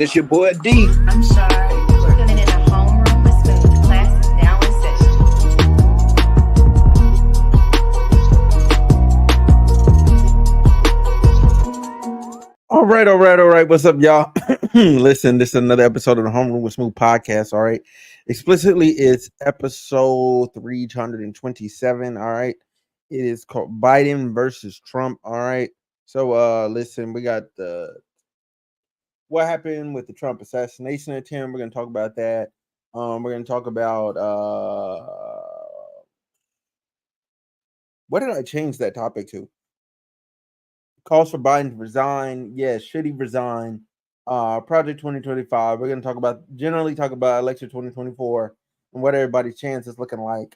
It's your boy D. I'm sorry. We're in a homeroom with Smooth. Class is now in session. All right. What's up, y'all? Listen, this is another episode of the Homeroom with Smooth podcast. All right. Explicitly, it's episode 327. All right. It is called Biden versus Trump. All right. So, listen, we got what happened with the Trump assassination attempt. We're going to talk about that. We're going to talk about what did I change that topic to? Calls for Biden to resign. Yes, should he resign? Project 2025. We're going to generally talk about election 2024 and what everybody's chance is looking like.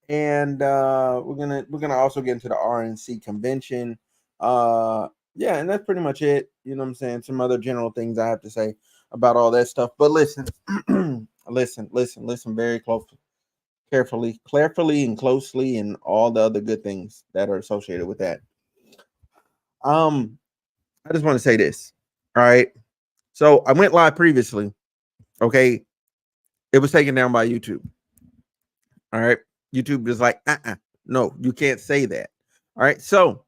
And we're gonna also get into the RNC convention. Yeah, and that's pretty much it. You know what I'm saying? Some other general things I have to say about all that stuff. But listen, listen very closely, carefully and closely, and all the other good things that are associated with that. I just want to say this. All right. So I went live previously. Okay. It was taken down by YouTube. All right. YouTube is like, no, you can't say that. All right. So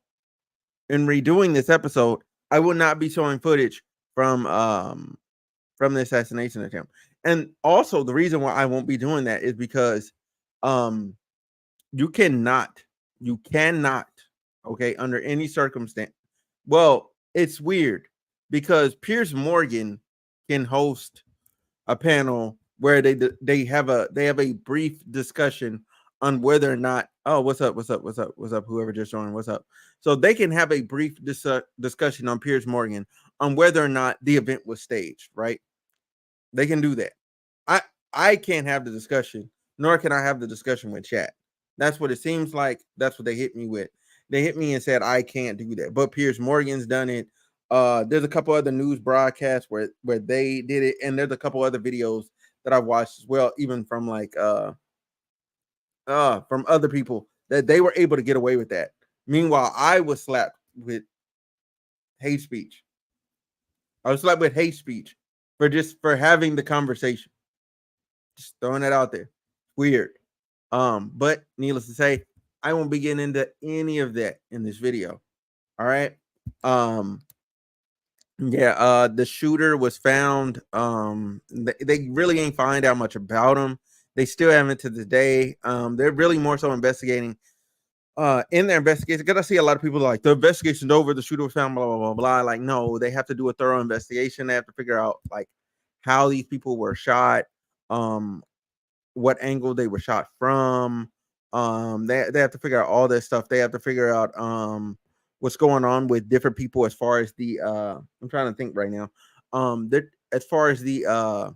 in redoing this episode, I will not be showing footage from the assassination attempt. And also the reason why I won't be doing that is because you cannot, okay, under any circumstance. Well, it's weird because Piers Morgan can host a panel where they have a brief discussion on whether or not, oh, what's up, whoever just joined, what's up. So they can have a brief discussion on Piers Morgan on whether or not the event was staged, right? They can do that. I can't have the discussion, nor can I have the discussion with chat. That's what it seems like. That's what they hit me with. They hit me and said I can't do that, but Piers Morgan's done it. There's a couple other news broadcasts where they did it, and there's a couple other videos that I've watched as well, even from from other people that they were able to get away with that. Meanwhile, I was slapped with hate speech. I was slapped with hate speech for having the conversation. Just throwing it out there. Weird. But needless to say, I won't be getting into any of that in this video. All right. Yeah, the shooter was found. They really ain't find out much about him. They still haven't to this day. They're really more so investigating. In their investigation, because I see a lot of people like the investigation's over, the shooter was found, blah blah blah blah. Like, no, they have to do a thorough investigation. They have to figure out like how these people were shot, what angle they were shot from. They have to figure out all this stuff. They have to figure out what's going on with different people as far as the I'm trying to think right now. As far as the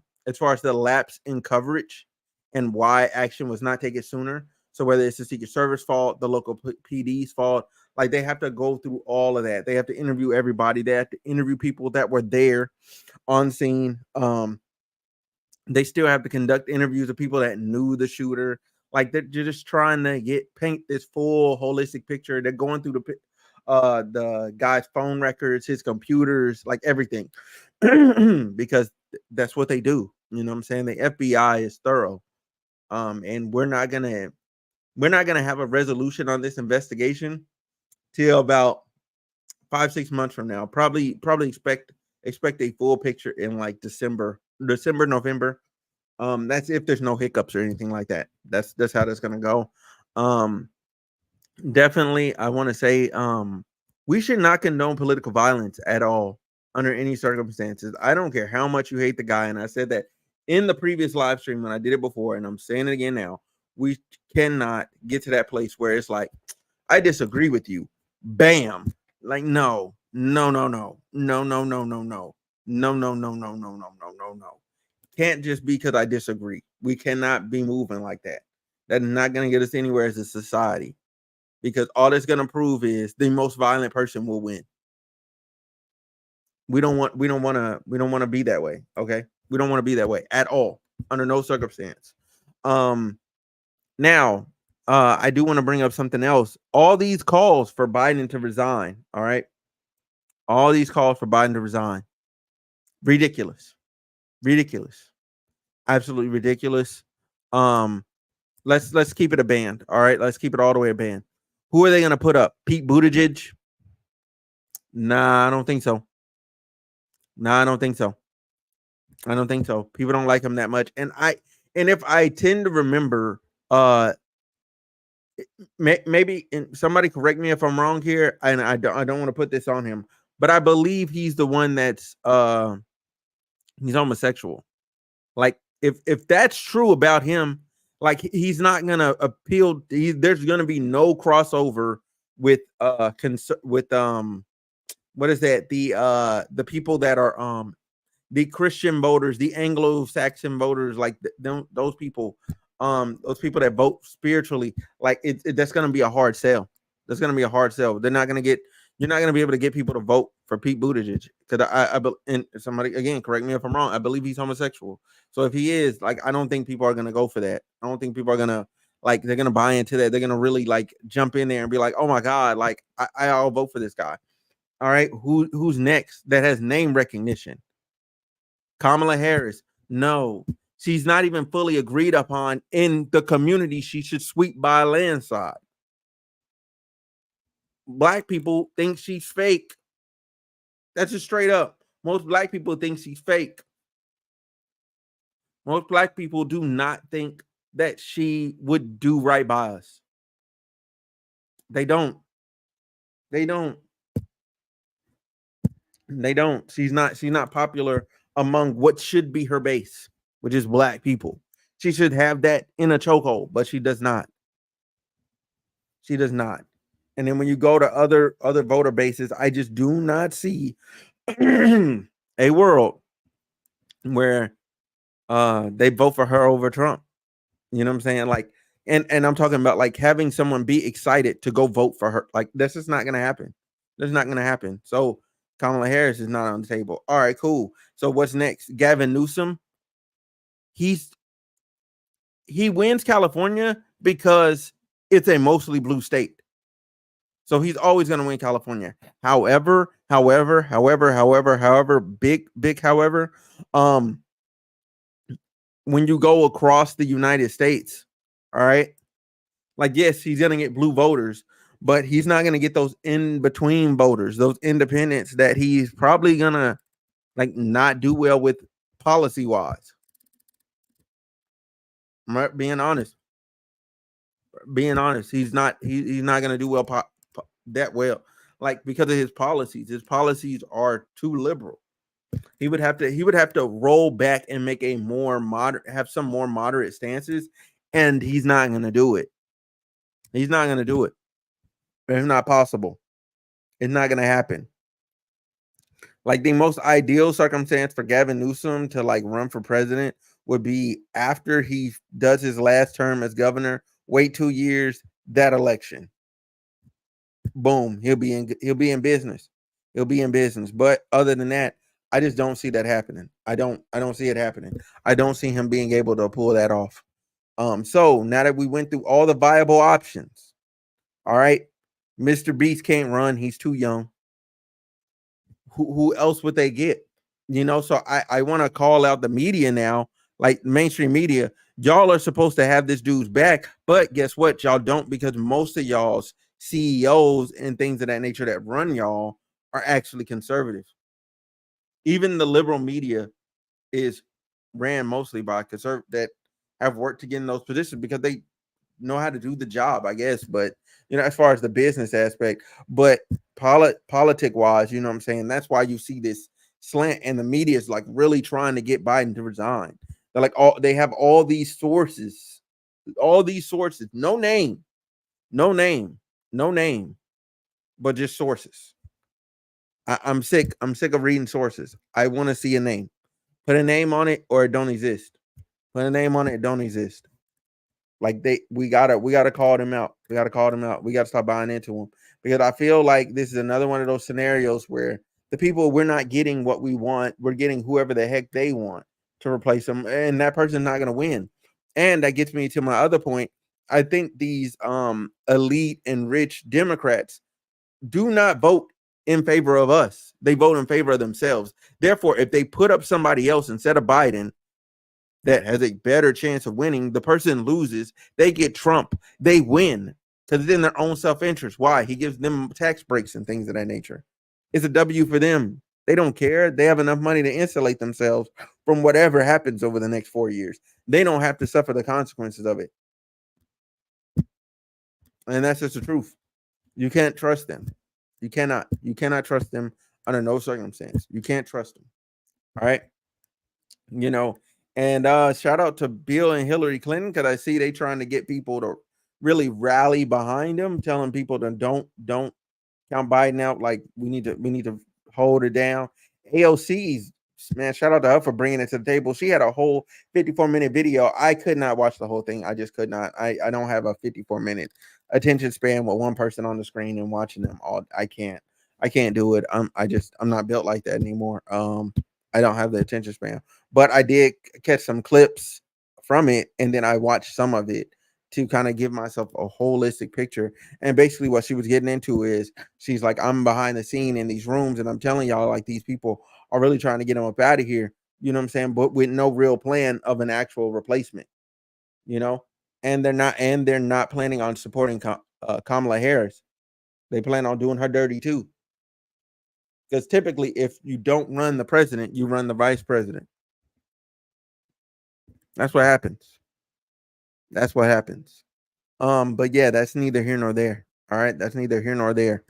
lapse in coverage and why action was not taken sooner. So whether it's the Secret Service fault, the local PD's fault, like they have to go through all of that. They have to interview everybody. They have to interview people that were there on scene. They still have to conduct interviews of people that knew the shooter. Like they're just trying to paint this full holistic picture. They're going through the guy's phone records, his computers, like everything, because that's what they do. You know what I'm saying? The FBI is thorough, and we're not gonna have a resolution on this investigation till about 5-6 months from now. Probably expect a full picture in like December, November. That's if there's no hiccups or anything like that. That's how that's gonna go. Definitely, I want to say we should not condone political violence at all under any circumstances. I don't care how much you hate the guy, and I said that in the previous live stream when I did it before, and I'm saying it again now. We cannot get to that place where it's like, I disagree with you. Bam. Like, no. Can't just be because I disagree. We cannot be moving like that. That is not going to get us anywhere as a society, because all that's going to prove is the most violent person will win. We don't want to be that way. Okay. We don't want to be that way at all, under no circumstance. Now, I do want to bring up something else. All these calls for Biden to resign, all right? All these calls for Biden to resign. Ridiculous. Ridiculous. Absolutely ridiculous. Um, let's keep it a band. All right, let's keep it all the way a band. Who are they gonna put up? Pete Buttigieg? Nah, I don't think so. Nah, I don't think so. I don't think so. People don't like him that much. And if I tend to remember, uh maybe, and somebody correct me if I'm wrong here, and I don't want to put this on him, but I believe he's the one that's he's homosexual. Like if that's true about him, like he's not gonna appeal. There's gonna be no crossover with with what is that, the people that are the Christian voters, the Anglo-Saxon voters, like those people that vote spiritually, like that's going to be a hard sell. That's going to be a hard sell. They're not going to get. You're not going to be able to get people to vote for Pete Buttigieg, because and somebody again correct me if I'm wrong. I believe he's homosexual. So if he is, like, I don't think people are going to go for that. I don't think people are going to, like, they're going to buy into that. They're going to really like jump in there and be like, oh my god, like I'll vote for this guy. All right, who's next that has name recognition? Kamala Harris. No, she's not even fully agreed upon in the community. She should sweep by a landslide. Black people think she's fake. That's just straight up. Most black people think she's fake. Most black people do not think that she would do right by us. They don't. They don't. They don't. She's not popular among what should be her base, which is black people. She should have that in a chokehold, but she does not. She does not. And then when you go to other voter bases, I just do not see a world where they vote for her over Trump. You know what I'm saying? Like, and I'm talking about like having someone be excited to go vote for her. Like, that's just not gonna happen. That's not gonna happen. So Kamala Harris is not on the table. All right, cool. So what's next? Gavin Newsom. He's he wins California because it's a mostly blue state. So he's always going to win California. However, big, however, um, when you go across the United States, all right, like, yes, he's going to get blue voters, but he's not going to get those in between voters, those independents that he's probably going to like not do well with policy wise. Being honest, he's not going to do well that well, like, because of his policies. His policies are too liberal. He would have to roll back and make a more moderate, have some more moderate stances, and he's not going to do it. He's not going to do it. It's not possible. It's not going to happen. Like, the most ideal circumstance for Gavin Newsom to like run for president would be after he does his last term as governor, wait 2 years, that election. Boom, he'll be in business. He'll be in business. But other than that, I just don't see that happening. I don't see it happening. I don't see him being able to pull that off. So now that we went through all the viable options, all right, Mr. Beast can't run. He's too young. Who else would they get? So I want to call out the media now, like mainstream media. Y'all are supposed to have this dude's back, but guess what? Y'all don't, because most of y'all's CEOs and things of that nature that run y'all are actually conservative. Even the liberal media is ran mostly by conservative that have worked to get in those positions because they know how to do the job, I guess. But as far as the business aspect, but politic wise, you know what I'm saying? That's why you see this slant, and the media is like really trying to get Biden to resign. They're like, they have all these sources, no name, no name, no name, but just sources. I'm sick. I'm sick of reading sources. I want to see a name. Put a name on it, or it don't exist. Put a name on it, it don't exist. Like, we gotta call them out. We gotta call them out. We gotta stop buying into them, because I feel like this is another one of those scenarios where the people, we're not getting what we want. We're getting whoever the heck they want to replace them, and that person's not gonna win. And that gets me to my other point. I think these elite and rich Democrats do not vote in favor of us. They vote in favor of themselves. Therefore, if they put up somebody else instead of Biden that has a better chance of winning, the person loses, they get Trump. They win because it's in their own self-interest. Why? He gives them tax breaks and things of that nature. It's a W for them. They don't care. They have enough money to insulate themselves from whatever happens over the next 4 years. They don't have to suffer the consequences of it. And that's just the truth. You can't trust them. You cannot. You cannot trust them under no circumstance. You can't trust them. All right. You know, and shout out to Bill and Hillary Clinton because I see they trying to get people to really rally behind them, telling people to don't count Biden out. Like we need to hold it down. AOC's, man, shout out to her for bringing it to the table. She had a whole 54-minute video. I could not watch the whole thing. I just could not. I don't have a 54-minute attention span with one person on the screen and watching them all. I can't do it. I'm not built like that anymore. I don't have the attention span, but I did catch some clips from it, and then I watched some of it to kind of give myself a holistic picture. And basically, what she was getting into is she's like, I'm behind the scene in these rooms, and I'm telling y'all, like, these people are really trying to get them up out of here. You know what I'm saying? But with no real plan of an actual replacement. You know, and they're not planning on supporting Kamala Harris. They plan on doing her dirty too. Because typically, if you don't run the president, you run the vice president. That's what happens. That's what happens. But yeah, that's neither here nor there. All right, that's neither here nor there.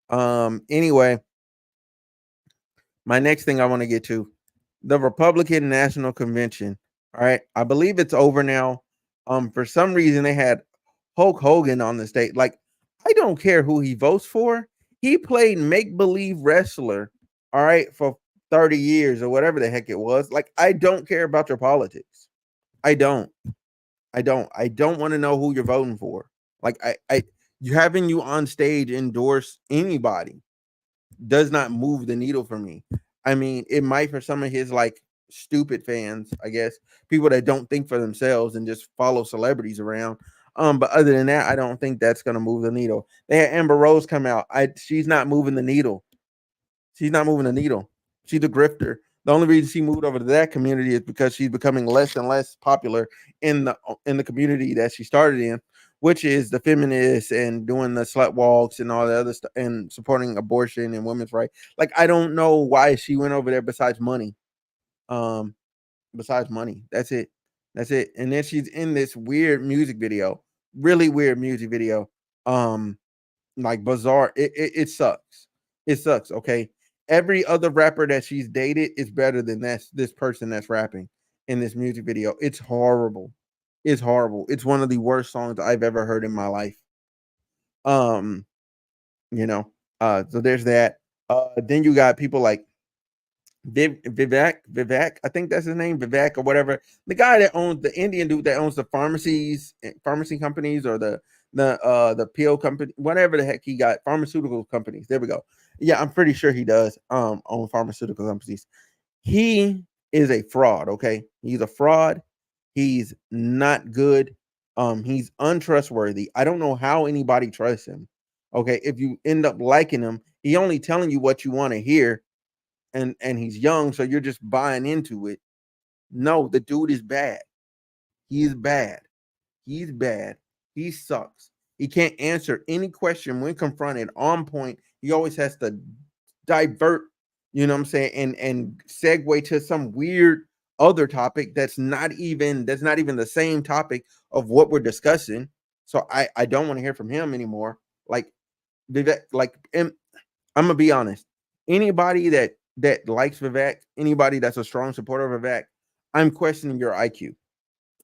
Anyway, my next thing I want to get to, the Republican National Convention. All right, I believe it's over now. For some reason they had Hulk Hogan on the stage. Like, I don't care who he votes for. He played make believe wrestler. All right, for 30 years or whatever the heck it was. Like, I don't care about your politics. I don't. I don't want to know who you're voting for. Like, you having you on stage endorse anybody does not move the needle for me. I mean, it might for some of his like stupid fans, I guess, people that don't think for themselves and just follow celebrities around. But other than that, I don't think that's gonna move the needle. They had Amber Rose come out. She's not moving the needle. She's not moving the needle. She's a grifter. The only reason she moved over to that community is because she's becoming less and less popular in the community that she started in, which is the feminists and doing the slut walks and all the other stuff and supporting abortion and women's rights. Like, I don't know why she went over there besides money. Um, besides money. That's it. That's it. And then she's in this weird music video, really weird music video. Um, like bizarre. It sucks. It sucks. Okay. Every other rapper that she's dated is better than this person that's rapping in this music video. It's horrible. It's horrible. It's one of the worst songs I've ever heard in my life. Um, you know, so there's that. Then you got people like Vivek, I think that's his name, Vivek or whatever. The guy that owns the Indian dude that owns the pharmacy companies, or the pill company, whatever the heck he got, pharmaceutical companies. There we go. Yeah, I'm pretty sure he does own pharmaceutical companies. He is a fraud, okay? He's a fraud. He's not good. He's untrustworthy. I don't know how anybody trusts him. Okay, if you end up liking him, he only telling you what you want to hear, and he's young, so you're just buying into it. No, the dude is bad. He's bad. He's bad. He sucks. He can't answer any question when confronted on point. He always has to divert, you know what I'm saying, and segue to some weird other topic that's not even the same topic of what we're discussing. So I don't want to hear from him anymore. Like, and I'm gonna be honest. Anybody that likes Vivek, anybody that's a strong supporter of Vivek, I'm questioning your IQ.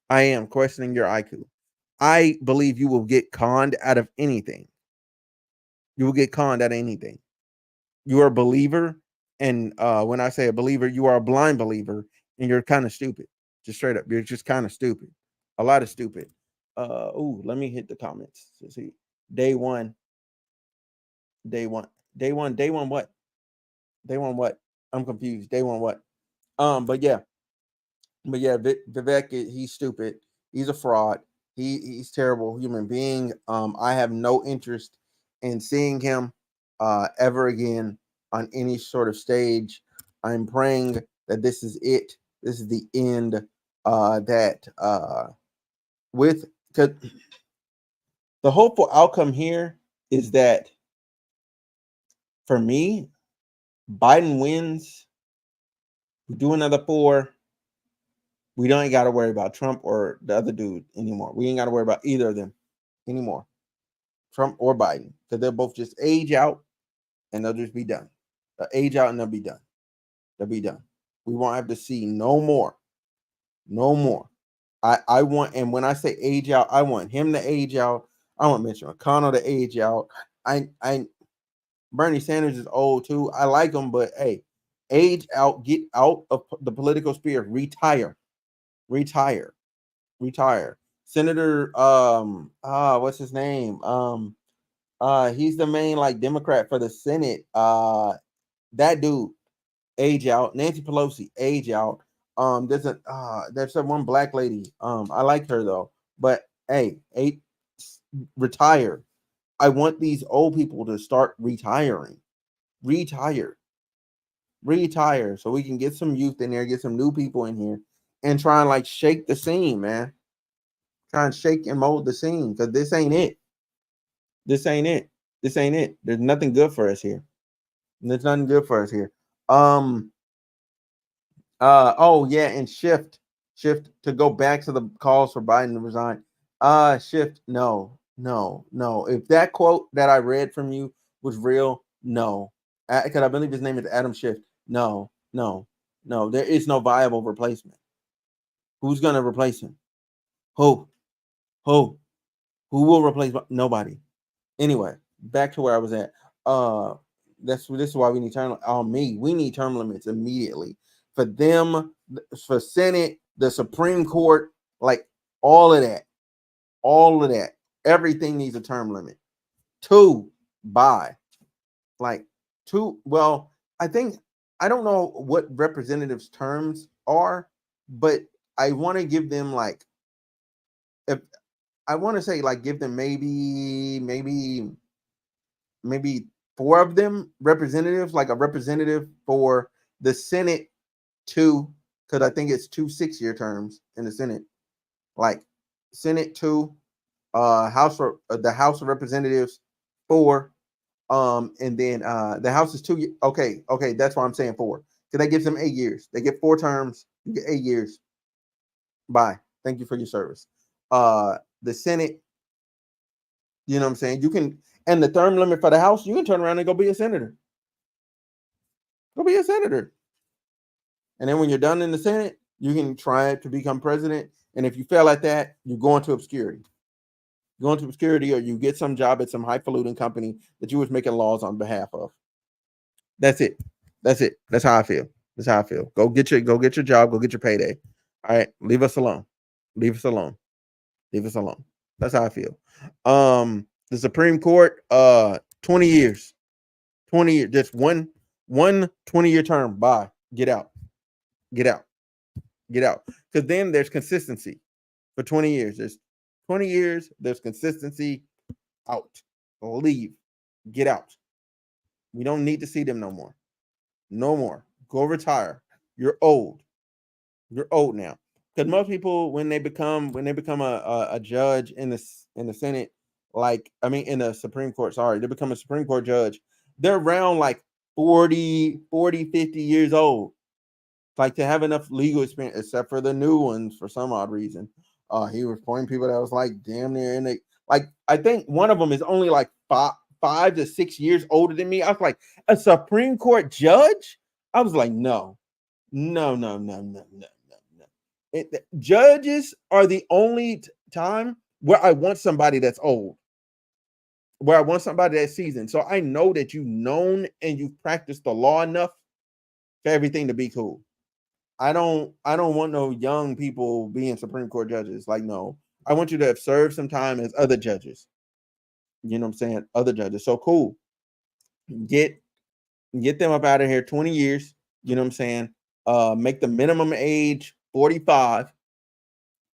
I am questioning your IQ. I believe you will get conned out of anything. You will get conned out of anything. You are a believer, and when I say a believer, you are a blind believer, and you're kind of stupid. Just straight up, you're just kind of stupid. A lot of stupid. Let me hit the comments to see. Day one, day one, day one, day one. What? Day one? What? I'm confused. Day one? What? But yeah, Vivek, he's stupid. He's a fraud. He's terrible human being. I have no interest in seeing him. ever again on any sort of stage. I'm praying that this is it. This is the end. That with 'cause the hopeful outcome here is that for me, Biden wins. We do another 4. We don't got to worry about Trump or the other dude anymore. We ain't got to worry about either of them anymore, Trump or Biden, because they'll both just age out and they'll just be done. They'll age out and they'll be done. They'll be done. We won't have to see no more. No more. I want, and when I say age out, I want him to age out. I want Mitch McConnell to age out. I Bernie Sanders is old too. I like him, but hey, age out, get out of the political sphere, retire, retire, retire. Senator, what's his name? He's the main like Democrat for the Senate. That dude, age out. Nancy Pelosi, age out. There's a one black lady. I like her though, but hey, retire. I want these old people to start retiring. Retire. Retire. So we can get some youth in there, get some new people in here, and try and like shake the scene, man. Try and shake and mold the scene. Because this ain't it. This ain't it. This ain't it. There's nothing good for us here. There's nothing good for us here. Oh yeah, and shift to go back to the calls for Biden to resign. Shift, no. If that quote that I read from you was real, no. Because I believe his name is Adam Schiff. No. There is no viable replacement. Who's gonna replace him? Who? Who will replace? Nobody. Anyway, back to where I was at. This is why we need term. We need term limits immediately for them, for Senate, the Supreme Court, like all of that. Everything needs a term limit. 2 by like 2. Well, I don't know what representatives' terms are, but I want to give them like, if I want to say like give them maybe 4 of them representatives, like a representative for the Senate 2, because I think it's 2 6-year terms in the Senate, like Senate 2, House for the House of Representatives 4, and then the House is 2. Okay, that's why I'm saying 4, because that gives them 8 years. They get 4 terms, you get 8 years. Bye. Thank you for your service. The Senate, you know what I'm saying? You can, and the term limit for the House, you can turn around and go be a senator. Go be a senator. And then when you're done in the Senate, you can try to become president. And if you fail at that, you go into obscurity. You go into obscurity, or you get some job at some highfalutin company that you was making laws on behalf of. That's it. That's how I feel. Go get your job. Go get your payday. All right. Leave us alone. That's how I feel. The Supreme Court, 20 years. 20 years, just one 20-year term. Bye. Get out. Because then there's consistency for 20 years. There's 20 years, there's consistency. Out. Leave. Get out. We don't need to see them no more. Go retire. You're old now. Because most people, when they become a judge in the Senate, like I mean in the Supreme Court, sorry, they become a Supreme Court judge, they're around like 40, 50 years old. Like to have enough legal experience, except for the new ones for some odd reason. He was pointing people that was like damn near in the, like I think one of them is only like 5 to 6 years older than me. I was like, a Supreme Court judge? I was like, no. Judges are the only time where I want somebody that's old, where I want somebody that's seasoned. So I know that you've known and you've practiced the law enough for everything to be cool. I don't want no young people being Supreme Court judges. Like, no, I want you to have served some time as other judges. You know what I'm saying? Other judges. So cool. Get them up out of here. 20 years. You know what I'm saying? Make the minimum age 45.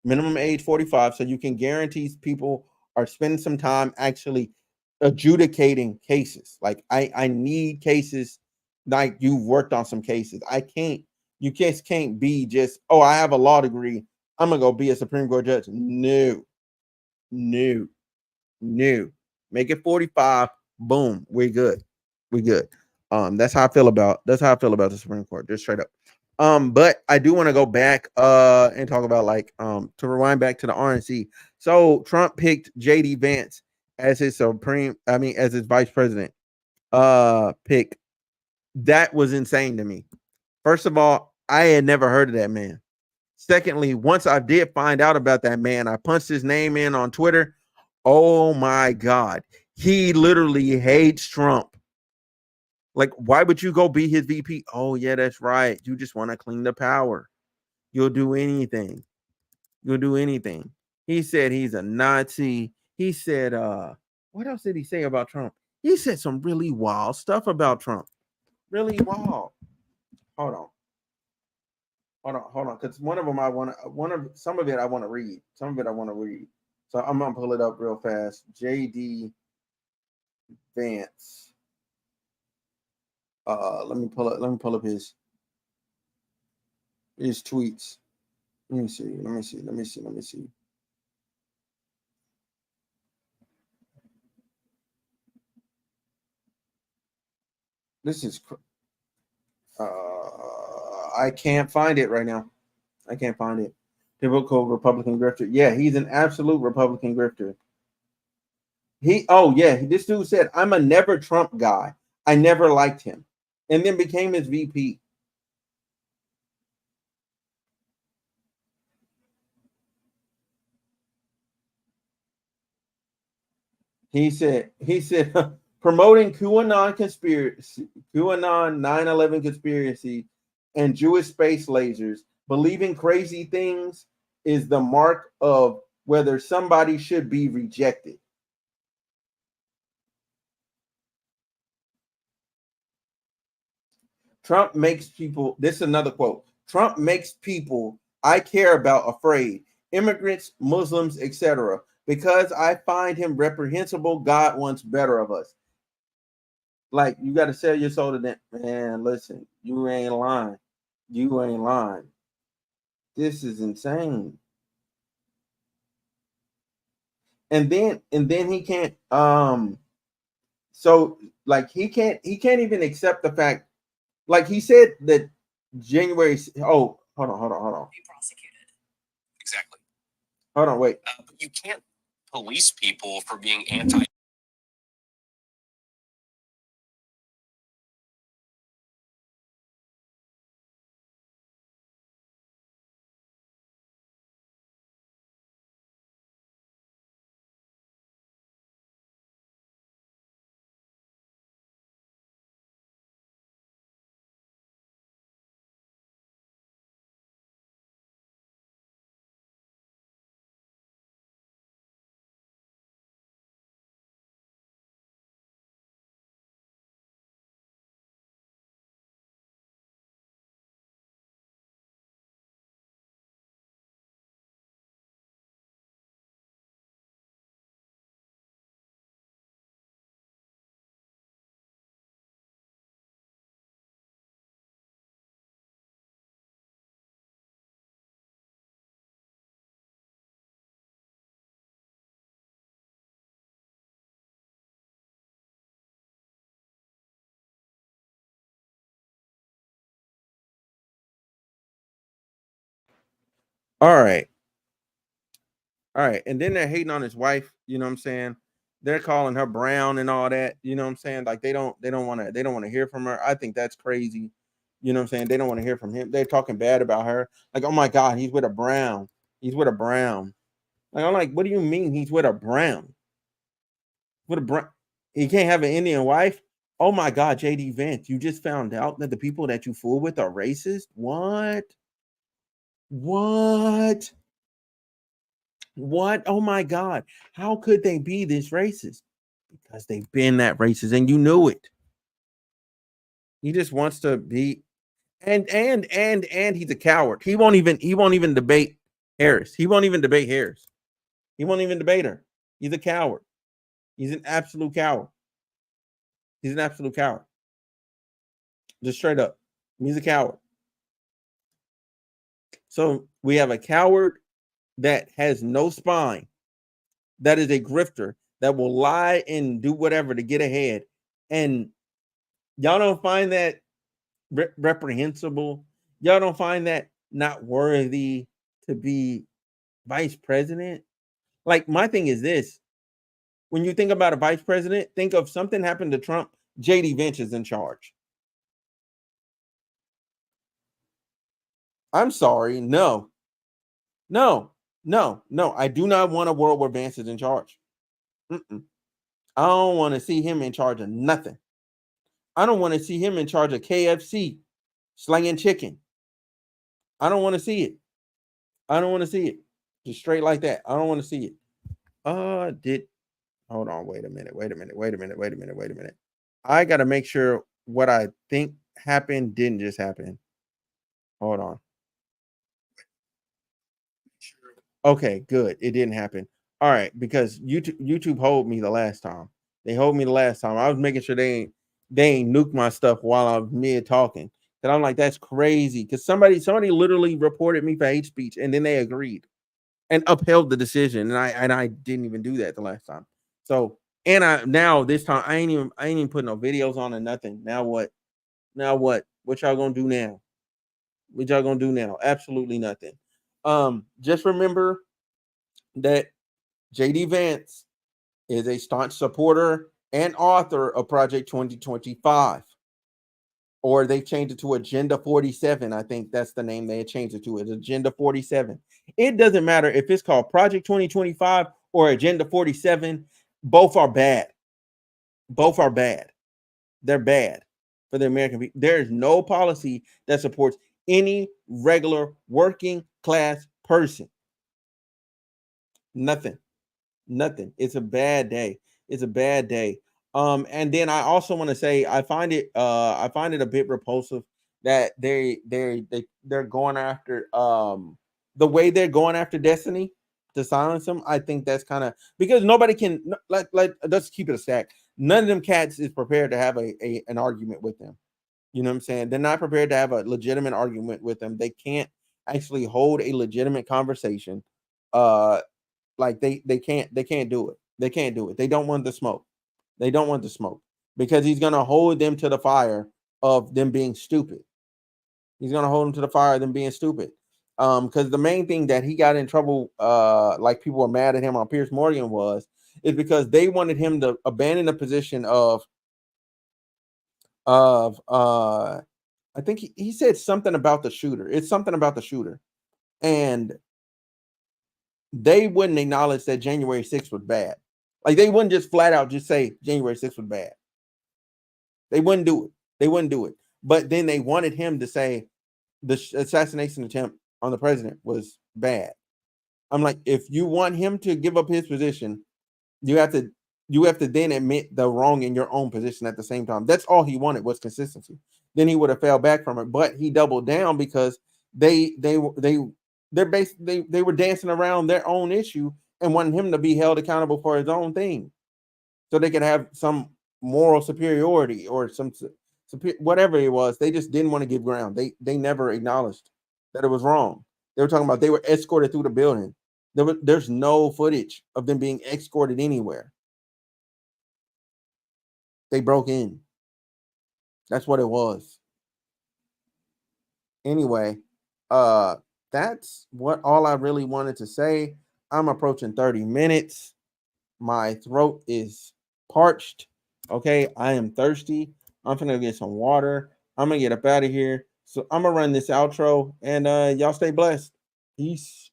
So you can guarantee people are spending some time actually adjudicating cases. Like I need cases. Like you've worked on some cases. You just can't be just, oh, I have a law degree, I'm gonna go be a Supreme Court judge. No, no, no. Make it 45. Boom, we're good. We good. That's how I feel about the Supreme Court, just straight up. But I do want to go back and talk about, like, to rewind back to the RNC. So Trump picked JD Vance as his as his vice president pick. That was insane to me. First of all, I had never heard of that man. Secondly, once I did find out about that man, I punched his name in on Twitter. Oh my God. He literally hates Trump. Like, why would you go be his VP? Oh, yeah, that's right. You just want to clean the power. You'll do anything. You'll do anything. He said he's a Nazi. He said, what else did he say about Trump? He said some really wild stuff about Trump. Really wild. Hold on. Because some of it I want to read. So I'm gonna pull it up real fast. JD Vance. Let me pull up his tweets. Let me see. This is I can't find it right now. I can't find it. Typical Republican grifter. Yeah, he's an absolute Republican grifter. This dude said, I'm a never Trump guy. I never liked him. And then became his VP. He said, promoting QAnon conspiracy, QAnon 9/11 conspiracy, and Jewish space lasers, believing crazy things is the mark of whether somebody should be rejected. Trump makes people, this is another quote, Trump makes people I care about afraid, immigrants, Muslims, etc. Because I find him reprehensible, God wants better of us. Like, you got to sell your soul to them. Man, listen, you ain't lying. You ain't lying. This is insane. And then he can't so like he can't even accept the fact, like he said that January, hold on. Be prosecuted. Exactly. Hold on, wait. But you can't police people for being anti. All right. And then they're hating on his wife, you know what I'm saying? They're calling her brown and all that, you know what I'm saying? Like they don't want to hear from her. I think that's crazy. You know what I'm saying? They don't want to hear from him. They're talking bad about her. Like, oh my God, he's with a brown. He's with a brown. Like, I'm like, what do you mean he's with a brown? With a brown, he can't have an Indian wife? Oh my God, JD Vance, you just found out that the people that you fool with are racist? What? What? What? Oh my God. How could they be this racist? Because they've been that racist and you knew it. He just wants to be, and he's a coward. He won't even debate Harris. He won't even debate her. He's a coward. He's an absolute coward. He's an absolute coward. Just straight up. He's a coward. So we have a coward that has no spine, that is a grifter, that will lie and do whatever to get ahead. And y'all don't find that reprehensible? Y'all don't find that not worthy to be vice president? Like, my thing is this: when you think about a vice president, think of something happened to Trump, JD Vance is in charge. I'm sorry, no. I do not want a world where Vance is in charge. I don't want to see him in charge of nothing. I don't want to see him in charge of KFC, slinging chicken. I don't want to see it. I don't want to see it. Just straight like that. I don't want to see it. Hold on, wait a minute. I got to make sure what I think happened didn't just happen. Hold on. Okay, good. It didn't happen. All right, because YouTube hold me the last time. They hold me the last time. I was making sure they ain't nuke my stuff while I'm mid talking. And I'm like, that's crazy. Because somebody literally reported me for hate speech, and then they agreed and upheld the decision. And I didn't even do that the last time. So, and this time I ain't even putting no videos on or nothing. Now what? What y'all gonna do now? What y'all gonna do now? Absolutely nothing. Just remember that JD Vance is a staunch supporter and author of Project 2025. Or they changed it to Agenda 47. I think that's the name they had changed it to. It's Agenda 47. It doesn't matter if it's called Project 2025 or Agenda 47. Both are bad. Both are bad. They're bad for the American people. There is no policy that supports any regular working class person. Nothing. It's a bad day. It's a bad day. And then I also want to say I find it a bit repulsive that they're going after the way they're going after Destiny to silence him. I think that's kind of because nobody can like let's keep it a stack. None of them cats is prepared to have an argument with them. You know what I'm saying? They're not prepared to have a legitimate argument with them. They can't actually hold a legitimate conversation. Like they can't do it. They can't do it. They don't want the smoke. They don't want the smoke because he's gonna hold them to the fire of them being stupid. He's gonna hold them to the fire of them being stupid. Because the main thing that he got in trouble, like people were mad at him on Piers Morgan is because they wanted him to abandon the position of I think he said something about the shooter. It's something about the shooter. And they wouldn't acknowledge that January 6th was bad. Like they wouldn't just flat out just say January 6th was bad. They wouldn't do it. But then they wanted him to say the assassination attempt on the president was bad. I'm like, if you want him to give up his position, you have to then admit the wrong in your own position at the same time. That's all he wanted was consistency. Then he would have fell back from it, but he doubled down because they were dancing around their own issue and wanted him to be held accountable for his own thing, so they could have some moral superiority or some whatever it was. They just didn't want to give ground. They never acknowledged that it was wrong. They were talking about they were escorted through the building. There's no footage of them being escorted anywhere. They broke in. That's what it was. Anyway, that's what all I really wanted to say. I'm approaching 30 minutes. My throat is parched. Okay, I am thirsty. I'm gonna get some water. I'm gonna get up out of here. So I'm gonna run this outro and y'all stay blessed. Peace.